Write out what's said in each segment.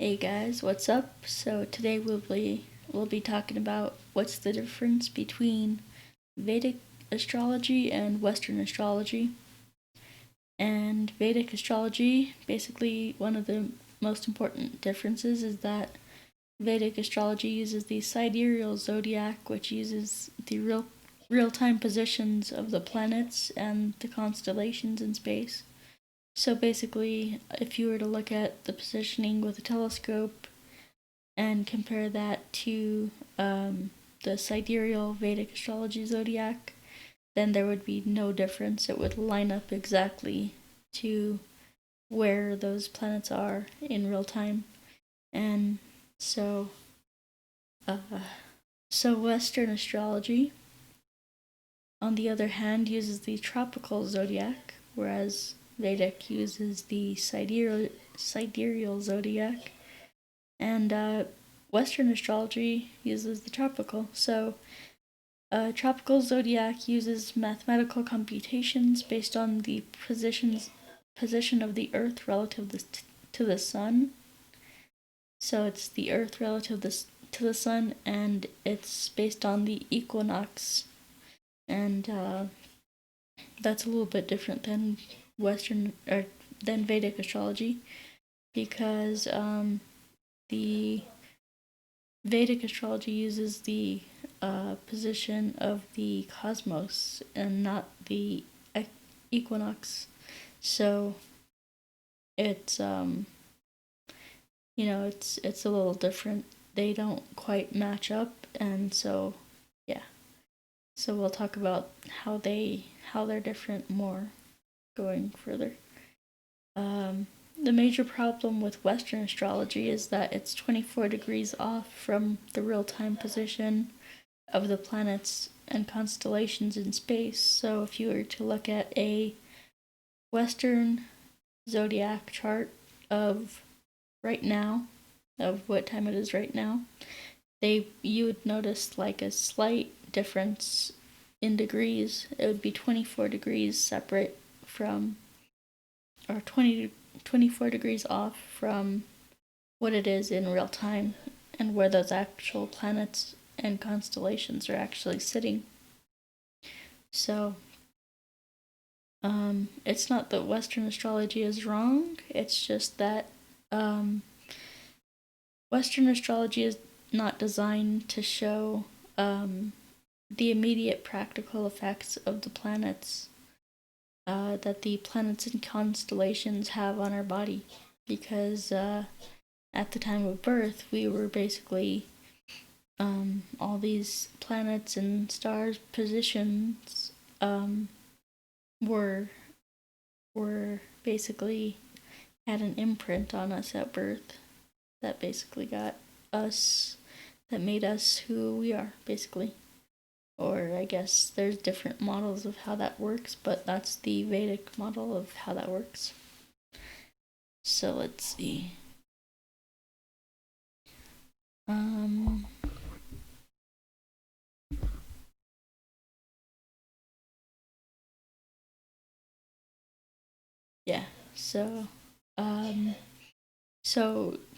Hey guys, what's up? So today we'll be talking about what's the difference between Vedic astrology and Western astrology. And Vedic astrology, basically one of the most important differences is that Vedic astrology uses the sidereal zodiac, which uses the real-time positions of the planets and the constellations in space. So basically, if you were to look at the positioning with a telescope and compare that to the sidereal Vedic astrology zodiac, then there would be no difference. It would line up exactly to where those planets are in real time. And so, Western astrology, on the other hand, uses the tropical zodiac, whereas Vedic uses the sidereal zodiac, and Western astrology uses the tropical. So, tropical zodiac uses mathematical computations based on the position of the Earth relative to the Sun. So it's the Earth relative to the Sun, and it's based on the equinox, and that's a little bit different than than Vedic astrology, because the Vedic astrology uses the position of the cosmos and not the equinox. So it's it's a little different. They don't quite match up, and so yeah. So we'll talk about how they're different more going further. The major problem with Western astrology is that it's 24 degrees off from the real-time position of the planets and constellations in space. So if you were to look at a Western zodiac chart of right now, of what time it is right now, you would notice like a slight difference in degrees. It would be 24 degrees separate from, or 24 degrees off from what it is in real time and where those actual planets and constellations are actually sitting. So it's not that Western astrology is wrong, it's just that Western astrology is not designed to show the immediate practical effects of the planets that the planets and constellations have on our body, because at the time of birth we were basically all these planets and stars positions were basically had an imprint on us at birth that basically got us, that made us who we are, basically. Or I guess there's different models of how that works, but that's the Vedic model of how that works. So let's see. Yeah, so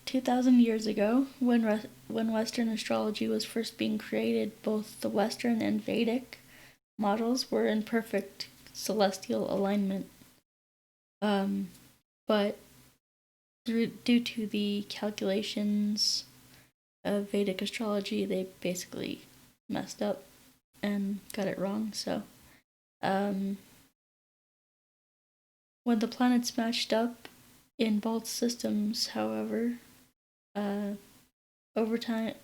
2,000 years ago, when Western astrology was first being created, both the Western and Vedic models were in perfect celestial alignment. But due to the calculations of Vedic astrology, they basically messed up and got it wrong. So, when the planets matched up in both systems, however, over time,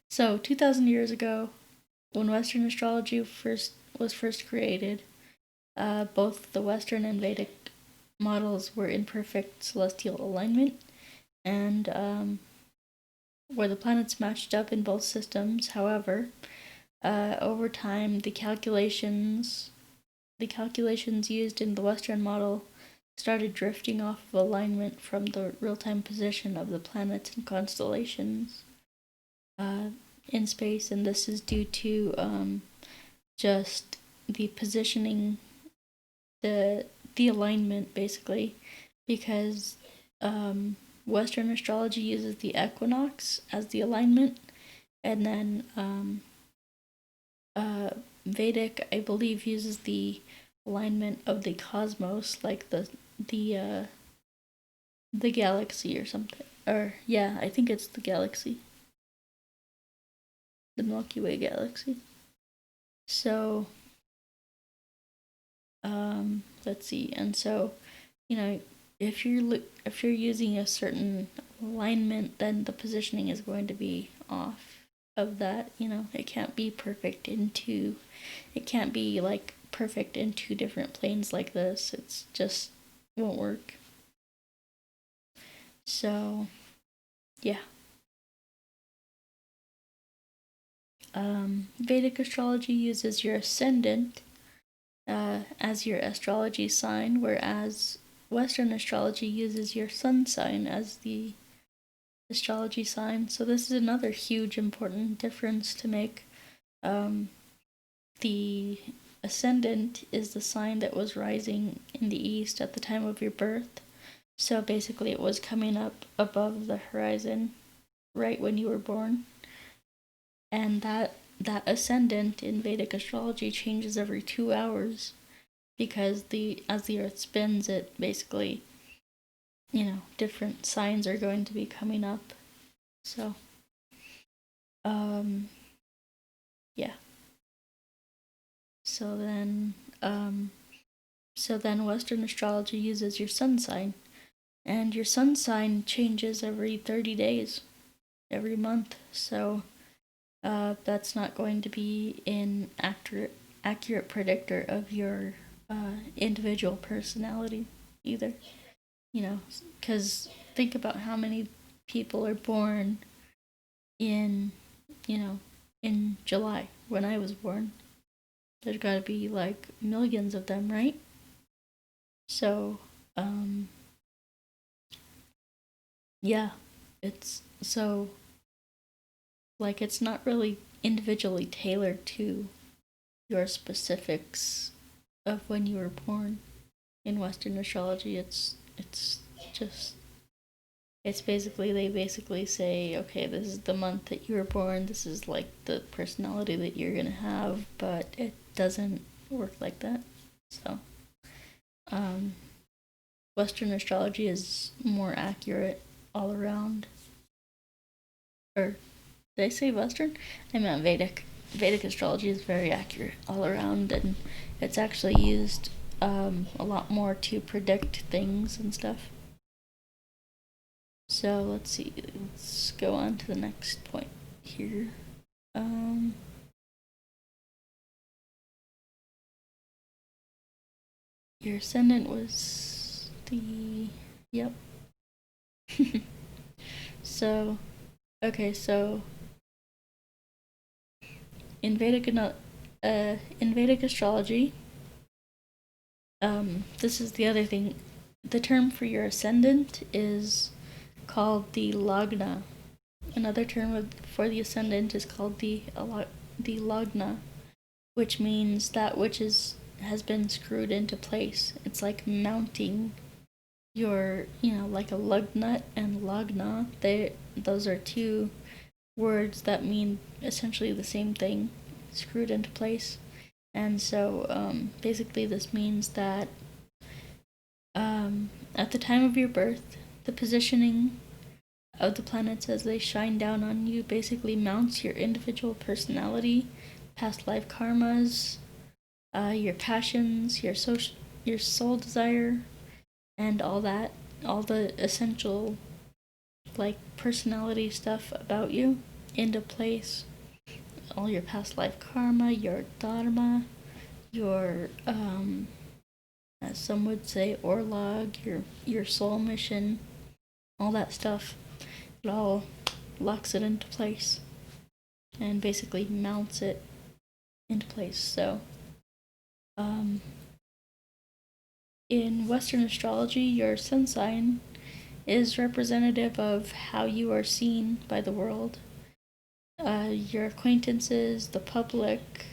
so 2,000 years ago, when Western astrology was first created, both the Western and Vedic models were in perfect celestial alignment, and where the planets matched up in both systems. However, over time, the calculations used in the Western model started drifting off of alignment from the real-time position of the planets and constellations in space, and this is due to just the positioning, the alignment, basically, because Western astrology uses the equinox as the alignment, and then Vedic, I believe, uses the alignment of the cosmos, like the galaxy or something. Or yeah, I think it's the galaxy, the Milky Way galaxy. So let's see. And so, if you're using a certain alignment, then the positioning is going to be off of that. It can't be perfect it can't be like perfect in two different planes like this. It's just won't work. So yeah. Vedic astrology uses your ascendant as your astrology sign, whereas Western astrology uses your sun sign as the astrology sign. So this is another huge important difference to make. The ascendant is the sign that was rising in the east at the time of your birth. So basically it was coming up above the horizon right when you were born. And that ascendant in Vedic astrology changes every 2 hours, because as the earth spins, it basically, different signs are going to be coming up. So yeah. So then Western astrology uses your sun sign, and your sun sign changes every 30 days, every month. So that's not going to be an accurate predictor of your individual personality either. Because think about how many people are born in July when I was born. There's got to be like millions of them, right? So yeah, it's so like it's not really individually tailored to your specifics of when you were born. In Western astrology, it's basically, they basically say, okay, this is the month that you were born, this is like the personality that you're gonna have, but it doesn't work like that. So Western astrology is more accurate all around. Or did I say Western? I meant Vedic. Vedic astrology is very accurate all around, and it's actually used a lot more to predict things and stuff. So let's see. Let's go on to the next point here. Your ascendant was the... Yep. So, okay, so in Vedic astrology, this is the other thing. The term for your ascendant is called the lagna. Another term for the ascendant is called the lagna, which means that which has been screwed into place. It's like mounting your, like a lug nut and lagna. Those are two words that mean essentially the same thing, screwed into place. And so basically this means that at the time of your birth, the positioning of the planets as they shine down on you basically mounts your individual personality, past life karmas, your passions, your soul desire, and all that, all the essential like personality stuff about you into place. All your past life karma, your dharma, your as some would say orlog, your soul mission, all that stuff. It all locks it into place and basically mounts it into place. So in Western astrology, your sun sign is representative of how you are seen by the world, your acquaintances, the public,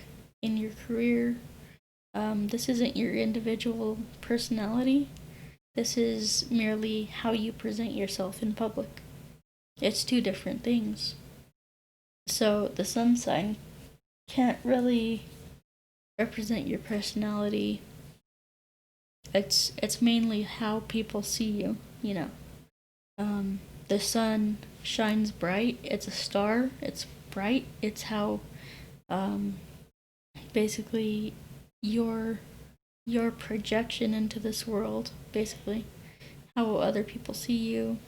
in your career. This isn't your individual personality. This is merely how you present yourself in public. It's two different things. So the sun sign can't really represent your personality. It's mainly how people see you, you know. The sun shines bright. It's a star. It's bright. It's how, basically, your projection into this world. Basically, how other people see you.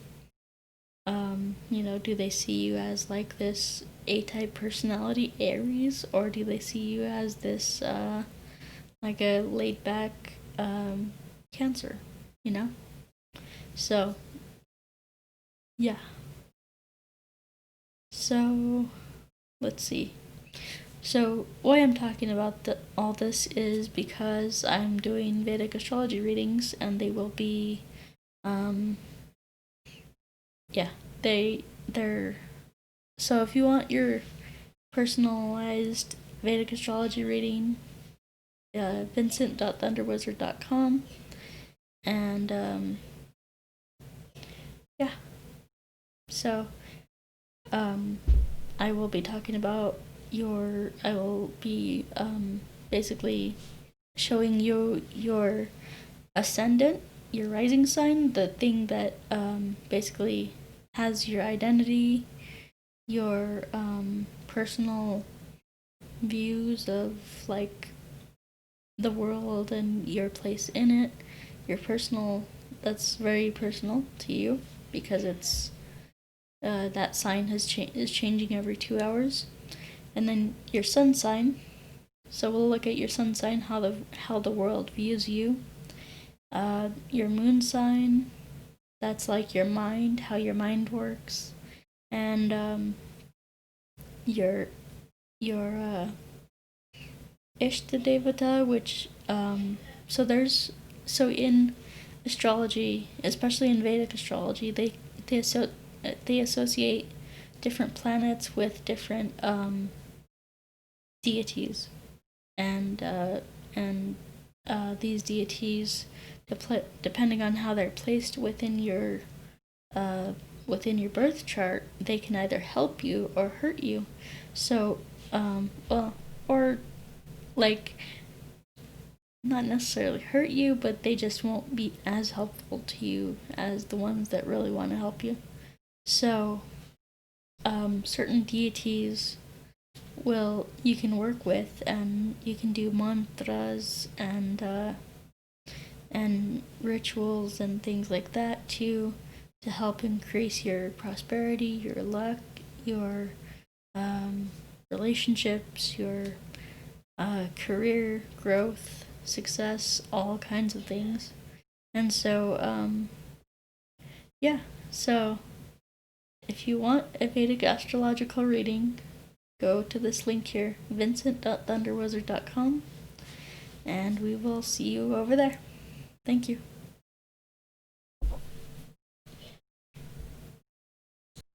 You know, do they see you as like this A-type personality, Aries, or do they see you as this like a laid-back Cancer? You know. So yeah. So let's see. So why I'm talking about all this is because I'm doing Vedic astrology readings, and they will be, yeah, they're. So if you want your personalized Vedic astrology reading, vincent.thunderwizard.com, and yeah. So I will be talking about I will be basically showing you your ascendant, your rising sign, the thing that basically has your identity, your personal views of like the world and your place in it, your personal, that's very personal to you because it's that sign is changing every 2 hours. And then your sun sign. So we'll look at your sun sign, how the world views you. Your moon sign. That's like your mind, how your mind works, and your Ishtadevata, which so in astrology, especially in Vedic astrology, they associate different planets with different deities, and these deities, depending on how they're placed within your birth chart, they can either help you or hurt you. So, or like not necessarily hurt you, but they just won't be as helpful to you as the ones that really want to help you. So, certain deities you can work with, and you can do mantras and rituals and things like that to help increase your prosperity, your luck, your relationships, your career growth, success, all kinds of things. And so yeah, so if you want a Vedic astrological reading, go to this link here, vincent.thunderwizard.com, and we will see you over there. Thank you.